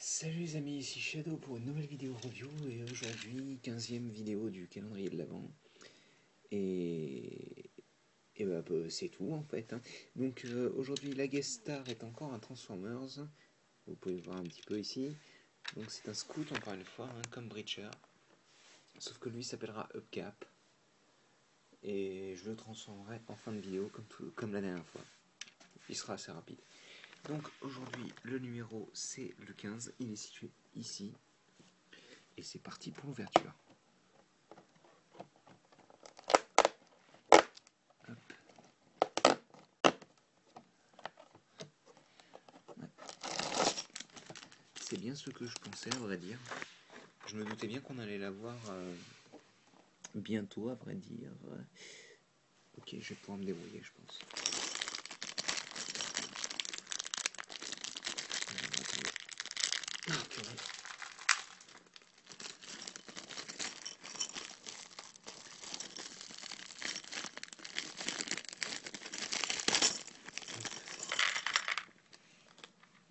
Salut les amis, ici Shadow pour une nouvelle vidéo review et aujourd'hui 15e vidéo du calendrier de l'Avent et, c'est tout en fait, hein. Donc aujourd'hui la guest star est encore un Transformers, vous pouvez le voir un petit peu ici. Donc c'est un scout encore une fois, hein, comme Breacher, sauf que lui s'appellera Upcap et je le transformerai en fin de vidéo comme la dernière fois, il sera assez rapide. Donc aujourd'hui le numéro c'est le 15, il est situé ici. Et c'est parti pour l'ouverture. Ouais. C'est bien ce que je pensais, à vrai dire. Je me doutais bien qu'on allait la voir bientôt, à vrai dire. Ok, je vais pouvoir me débrouiller, je pense. Ah, purée.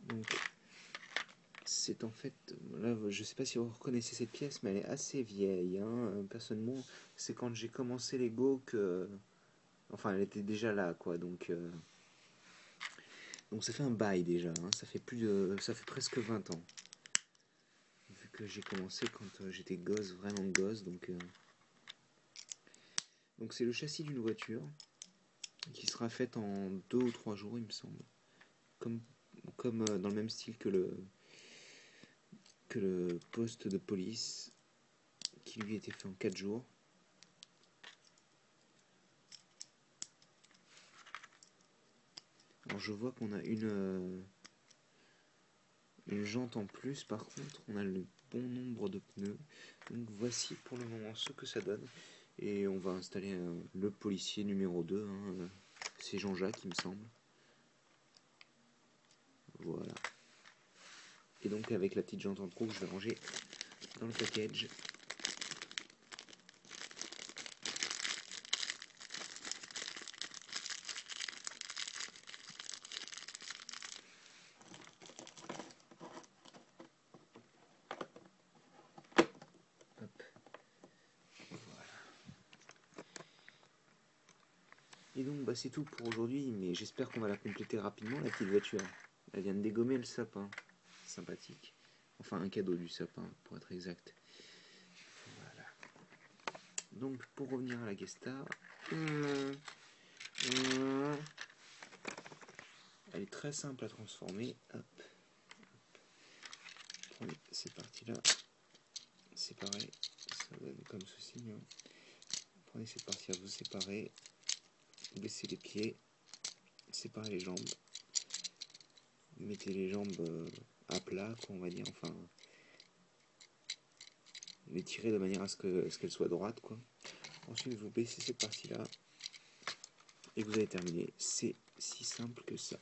Donc, c'est en fait, là, je sais pas si vous reconnaissez cette pièce, mais elle est assez vieille, hein. Personnellement, c'est quand j'ai commencé Lego que, enfin, elle était déjà là, quoi. Donc ça fait un bail déjà, hein. Ça fait presque 20 ans. Vu que j'ai commencé quand j'étais gosse, vraiment gosse, donc c'est le châssis d'une voiture qui sera faite en 2 ou 3 jours, il me semble. Comme dans le même style que le poste de police, qui lui était fait en 4 jours. Alors je vois qu'on a une jante en plus, par contre on a le bon nombre de pneus. Donc voici pour le moment ce que ça donne. Et on va installer le policier numéro 2, hein, c'est Jean-Jacques il me semble. Voilà. Et donc avec la petite jante en trop que je vais ranger dans le package. Hop. Voilà. Et donc c'est tout pour aujourd'hui, mais j'espère qu'on va la compléter rapidement, la petite voiture. Elle vient de dégommer le sapin. Sympathique. Enfin un cadeau du sapin pour être exact. Voilà. Donc pour revenir à la guest star, elle est très simple à transformer. Hop. Prenez cette partie là, c'est pareil, ça donne comme ceci, hein. Prenez cette partie là, vous séparez, baissez les pieds, séparez les jambes, mettez les jambes à plat, quoi, on va dire, enfin les tirez de manière à ce qu'elles soient droites, quoi. Ensuite vous baissez cette partie là et vous avez terminé. C'est si simple que ça.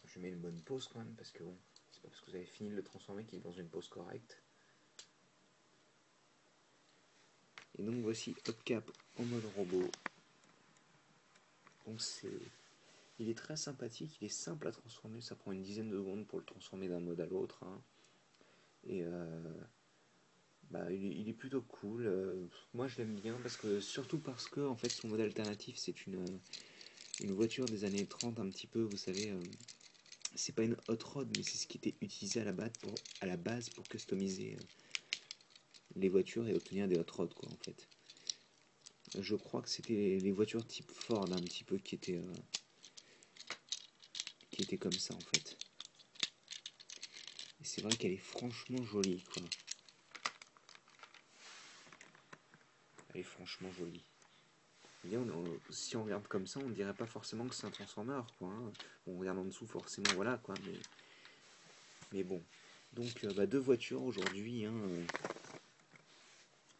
Je mets une bonne pause quand même, parce que bon, c'est pas parce que vous avez fini de le transformer qu'il est dans une pose correcte. Et donc voici Upcap en mode robot. Donc il est très sympathique, il est simple à transformer, ça prend une dizaine de secondes pour le transformer d'un mode à l'autre, hein. Et il est plutôt cool. Moi je l'aime bien surtout parce que en fait son mode alternatif c'est une voiture des années 30 un petit peu, vous savez. C'est pas une hot rod, mais c'est ce qui était utilisé à la base pour customiser les voitures et obtenir des hot rods, quoi, en fait. Je crois que c'était les voitures type Ford un petit peu qui étaient comme ça, en fait. Et c'est vrai qu'elle est franchement jolie, quoi. Elle est franchement jolie. Et si on regarde comme ça, on dirait pas forcément que c'est un Transformer, quoi, hein. Bon, on regarde en dessous, forcément, voilà, quoi, mais bon. Donc, deux voitures aujourd'hui, hein,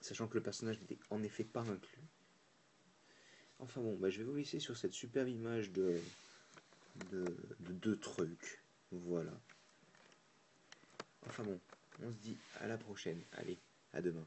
sachant que le personnage n'était en effet pas inclus. Enfin bon, je vais vous laisser sur cette superbe image de deux trucs. Voilà. Enfin bon, on se dit à la prochaine. Allez, à demain.